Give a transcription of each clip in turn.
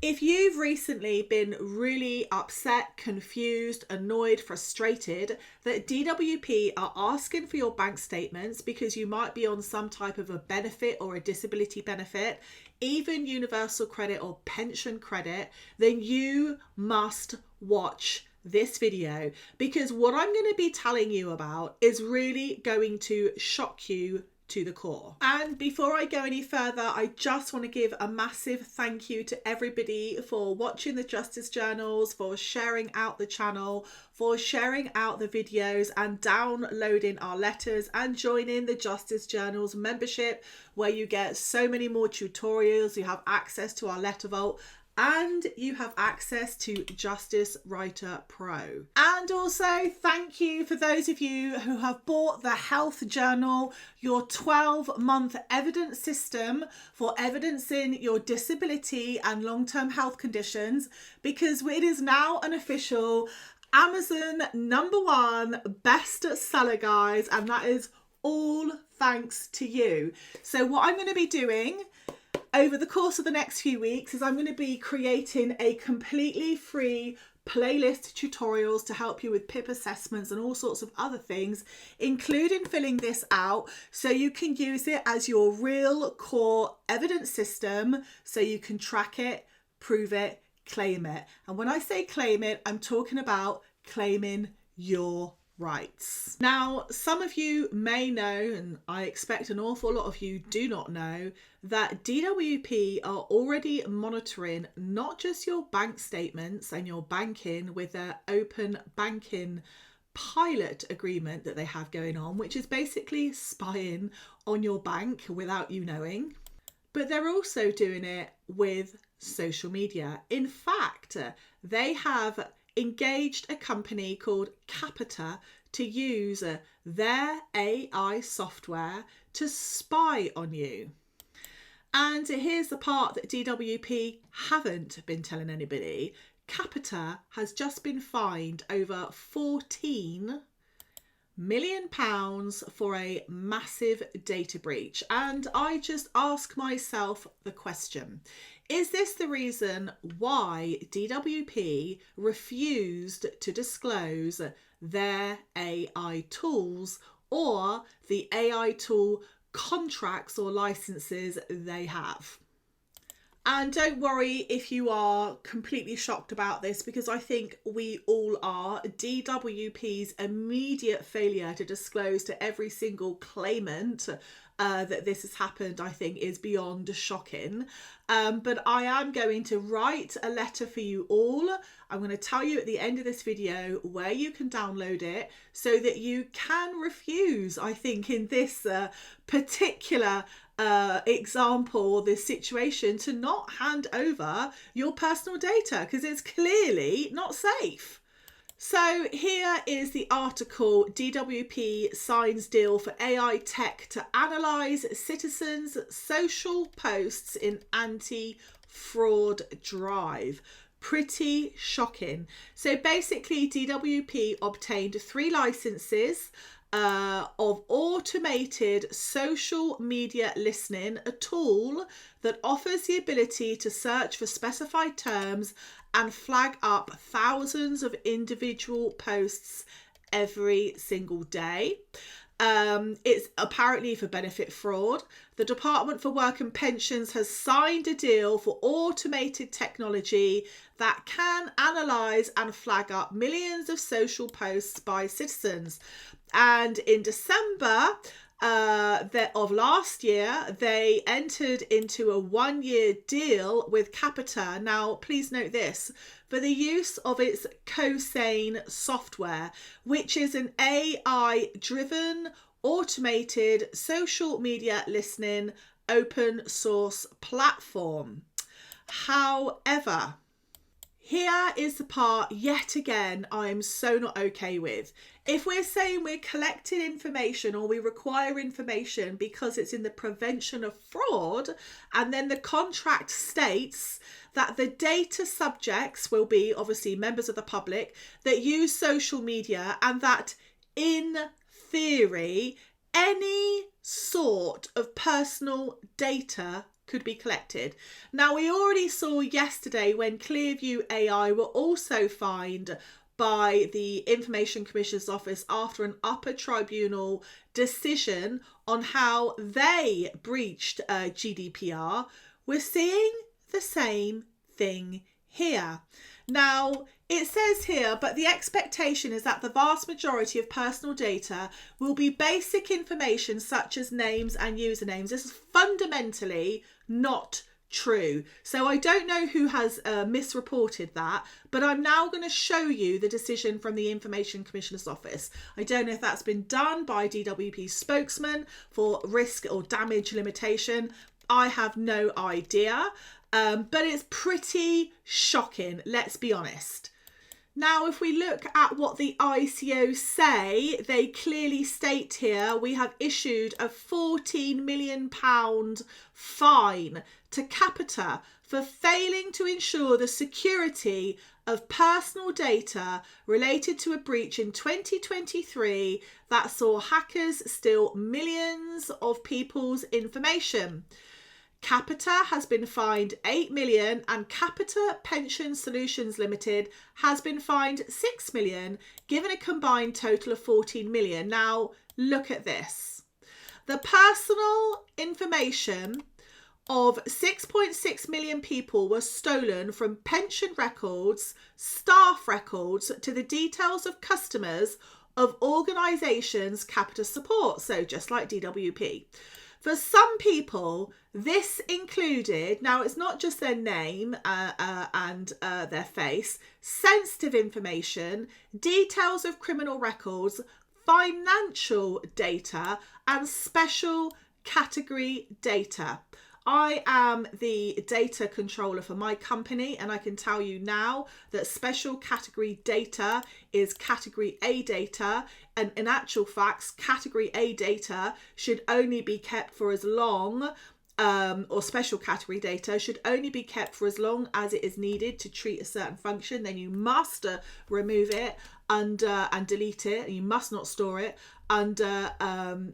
If you've recently been really upset, confused, annoyed, frustrated that DWP are asking for your bank statements because you might be on some type of a benefit or a disability benefit, even Universal Credit or pension credit, then you must watch this video, because what I'm going to be telling you about is really going to shock you to the core. And before I go any further, I just want to give a massive thank you to everybody for watching the Justice Journals, for sharing out the channel, for sharing out the videos and downloading our letters and joining the Justice Journals membership, where you get so many more tutorials, you have access to our letter vault, and you have access to Justice Writer Pro. And also thank you for those of you who have bought the Health Journal, your 12-month evidence system for evidencing your disability and long-term health conditions, because it is now an official Amazon #1 bestseller, guys, and that is all thanks to you. So what I'm going to be doing over the course of the next few weeks is I'm going to be creating a completely free playlist tutorials to help you with PIP assessments and all sorts of other things, including filling this out so you can use it as your real core evidence system, so you can track it, prove it, claim it. And when I say claim it, I'm talking about claiming your rights. Now, some of you may know, and I expect an awful lot of you do not know, that DWP are already monitoring not just your bank statements and your banking with their open banking pilot agreement that they have going on, which is basically spying on your bank without you knowing, but they're also doing it with social media. In fact, they have engaged a company called Capita to use their AI software to spy on you. And here's the part that DWP haven't been telling anybody. Capita has just been fined over £14 million for a massive data breach. And I just ask myself the question, is this the reason why DWP refused to disclose their AI tools or the AI tool contracts or licenses they have? And don't worry if you are completely shocked about this, because I think we all are. DWP's immediate failure to disclose to every single claimant that this has happened, I think, is beyond shocking. But I am going to write a letter for you all. I'm going to tell you at the end of this video where you can download it so that you can refuse, I think, in this particular example, this situation, to not hand over your personal data, because it's clearly not safe. So here is the article: DWP signs deal for AI tech to analyse citizens' social posts in anti-fraud drive. Pretty shocking. So basically, DWP obtained 3 licenses of automated social media listening, a tool that offers the ability to search for specified terms and flag up thousands of individual posts every single day. It's apparently for benefit fraud. The Department for Work and Pensions has signed a deal for automated technology that can analyse and flag up millions of social posts by citizens. And in December of last year, they entered into a 1-year deal with Capita. Now, please note this: for the use of its CoSane software, which is an AI-driven, automated social media listening open source platform. However, here is the part, yet again, I am so not okay with. If we're saying we're collecting information or we require information because it's in the prevention of fraud, and then the contract states that the data subjects will be obviously members of the public that use social media, and that in theory any sort of personal data could be collected. Now, we already saw yesterday when Clearview AI were also fined by the Information Commissioner's Office after an upper tribunal decision on how they breached GDPR. We're seeing the same thing here. Now, it says here, but the expectation is that the vast majority of personal data will be basic information such as names and usernames. This is fundamentally not true. So I don't know who has misreported that, but I'm now going to show you the decision from the Information Commissioner's Office. I don't know if that's been done by DWP's spokesman for risk or damage limitation. I have no idea, but it's pretty shocking, let's be honest. Now, if we look at what the ICO say, they clearly state here, we have issued a £14 million fine to Capita for failing to ensure the security of personal data related to a breach in 2023 that saw hackers steal millions of people's information. Capita has been fined 8 million and Capita Pension Solutions Limited has been fined 6 million, given a combined total of 14 million. Now, look at this. The personal information of 6.6 million people was stolen, from pension records, staff records, to the details of customers of organisations Capita supports, so just like DWP. For some people, this included, now it's not just their name and their face, sensitive information, details of criminal records, financial data, and special category data. I am the data controller for my company, and I can tell you now that special category data is category A data, and in actual facts, category A data should only be kept for as long, or special category data should only be kept for as long as it is needed to treat a certain function. Then you must remove it and delete it, and you must not store it under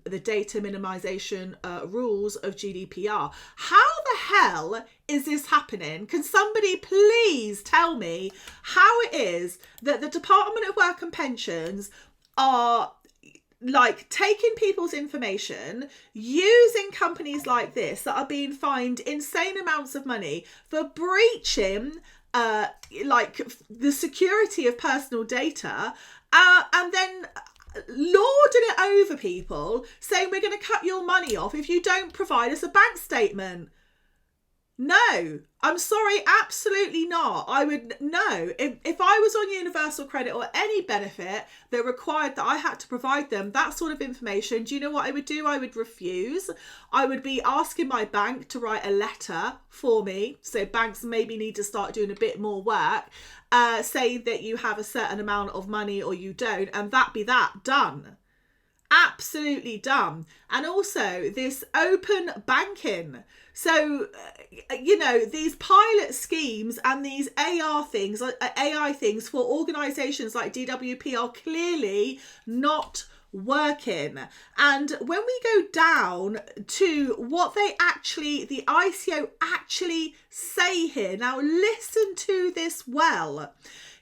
the data minimization rules of GDPR. How the hell is this happening? Can somebody please tell me how it is that the Department of Work and Pensions are like taking people's information, using companies like this that are being fined insane amounts of money for breaching like the security of personal data, and then lording it over people, saying we're going to cut your money off if you don't provide us a bank statement. No, I'm sorry, absolutely not. I would no. If I was on Universal Credit or any benefit that required that I had to provide them that sort of information, do you know what I would do? I would refuse. I would be asking my bank to write a letter for me. So banks maybe need to start doing a bit more work, saying that you have a certain amount of money or you don't, and that be that, done. Absolutely done. And also this open banking. So, you know, these pilot schemes and these AI things for organisations like DWP are clearly not working. And when we go down to what the ICO actually say here, now listen to this well.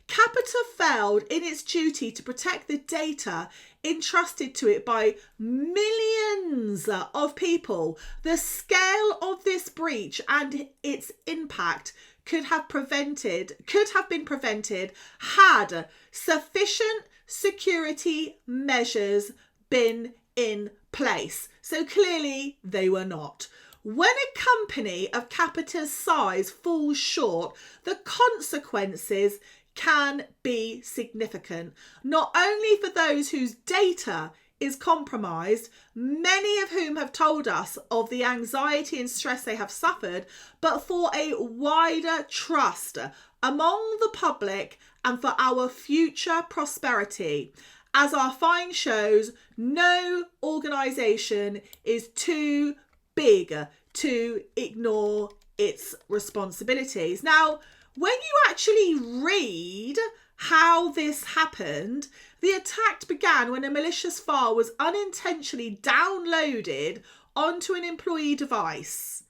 Capita failed in its duty to protect the data entrusted to it by millions of people. The scale of this breach and its impact could have been prevented had sufficient security measures been in place. So clearly they were not. When a company of Capita's size falls short, the consequences can be significant, not only for those whose data is compromised, many of whom have told us of the anxiety and stress they have suffered, but for a wider trust among the public and for our future prosperity. As our find shows, no organisation is too big to ignore its responsibilities. Now, when you actually read how this happened, the attack began when a malicious file was unintentionally downloaded onto an employee device.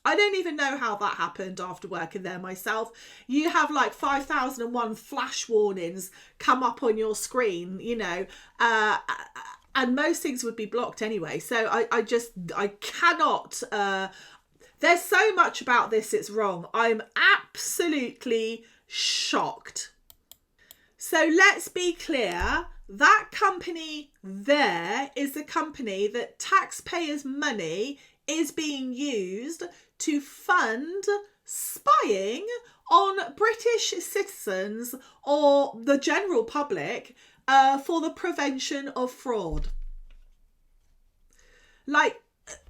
I don't even know how that happened after working there myself. You have like 5001 flash warnings come up on your screen, and most things would be blocked anyway. So I cannot, there's so much about this, it's wrong. I'm absolutely shocked. So let's be clear, that company there is the company that taxpayers' money is being used to fund spying on British citizens or the general public for the prevention of fraud. Like,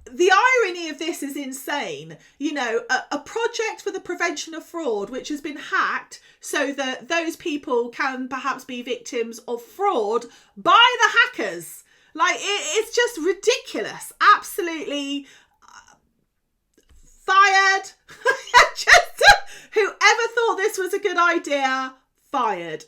the irony of this is insane. A project for the prevention of fraud, which has been hacked so that those people can perhaps be victims of fraud by the hackers. Like, it's just ridiculous. Absolutely fired. Whoever thought this was a good idea, fired.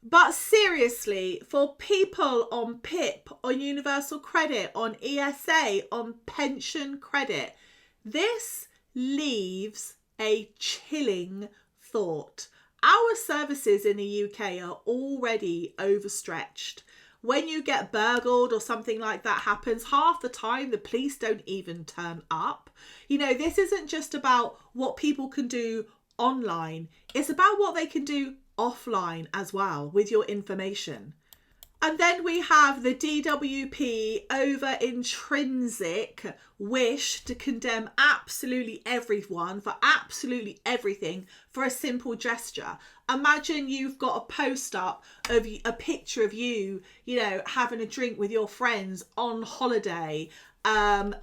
But seriously, for people on PIP, on Universal Credit, on ESA, on pension credit, this leaves a chilling thought. Our services in the UK are already overstretched. When you get burgled or something like that happens, half the time the police don't even turn up. This isn't just about what people can do online. It's about what they can do offline as well with your information. And then we have the DWP over intrinsic wish to condemn absolutely everyone for absolutely everything for a simple gesture. Imagine you've got a post up of a picture of you, having a drink with your friends on holiday, and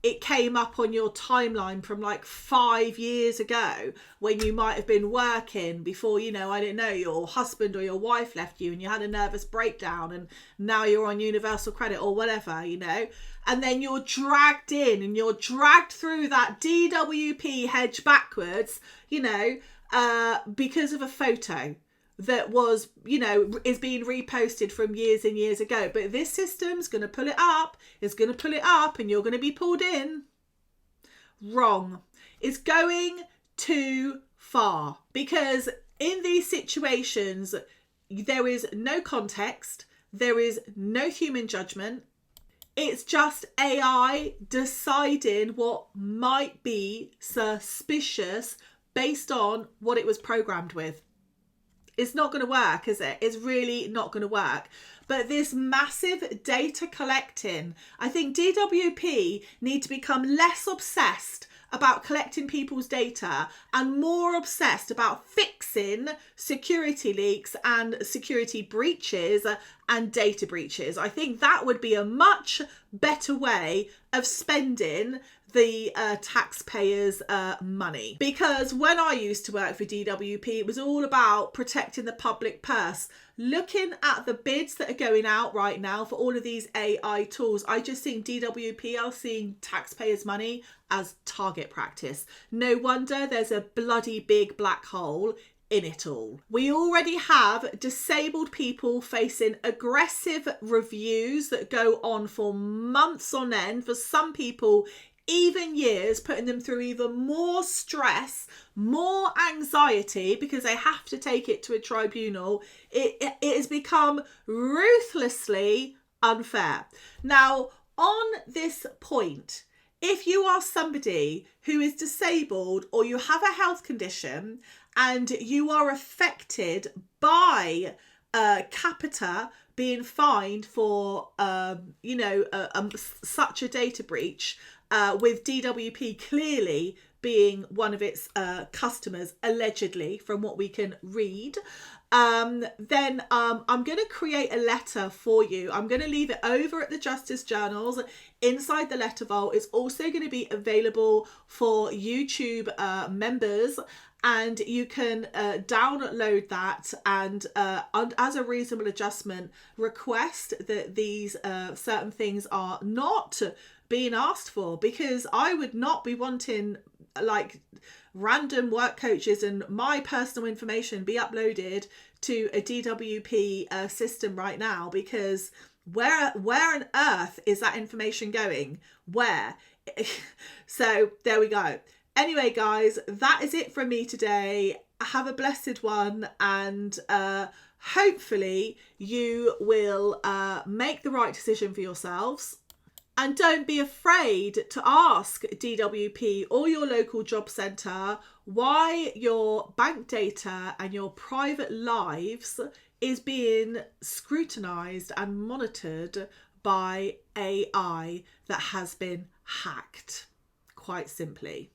it came up on your timeline from like 5 years ago when you might have been working before, your husband or your wife left you and you had a nervous breakdown, and now you're on Universal Credit or whatever, and then you're dragged in and you're dragged through that DWP hedge backwards, because of a photo that was, is being reposted from years and years ago. But this system's going to pull it up, and you're going to be pulled in. Wrong. It's going too far, because in these situations, there is no context, there is no human judgment. It's just AI deciding what might be suspicious based on what it was programmed with. It's not going to work, is it? It's really not going to work. But this massive data collecting, I think DWP need to become less obsessed about collecting people's data and more obsessed about fixing security leaks and security breaches and data breaches. I think that would be a much better way of spending the taxpayers' money. Because when I used to work for DWP, it was all about protecting the public purse. Looking at the bids that are going out right now for all of these AI tools, I just think DWP are seeing taxpayers' money as target practice. No wonder there's a bloody big black hole in it all. We already have disabled people facing aggressive reviews that go on for months on end, for some people even years, putting them through even more stress, more anxiety, because they have to take it to a tribunal. It has become ruthlessly unfair. Now, on this point, if you are somebody who is disabled or you have a health condition and you are affected by Capita being fined for, such a data breach, with DWP clearly being one of its customers, allegedly, from what we can read, then I'm going to create a letter for you. I'm going to leave it over at the Justice Journals inside the letter vault. It's also going to be available for YouTube members, and you can download that and as a reasonable adjustment, request that these certain things are not being asked for, because I would not be wanting like random work coaches and my personal information be uploaded to a DWP system right now, because where on earth is that information going? Where? So there we go. Anyway, guys, that is it from me today. Have a blessed one, and hopefully you will make the right decision for yourselves. And don't be afraid to ask DWP or your local job centre why your bank data and your private lives is being scrutinised and monitored by AI that has been hacked, quite simply.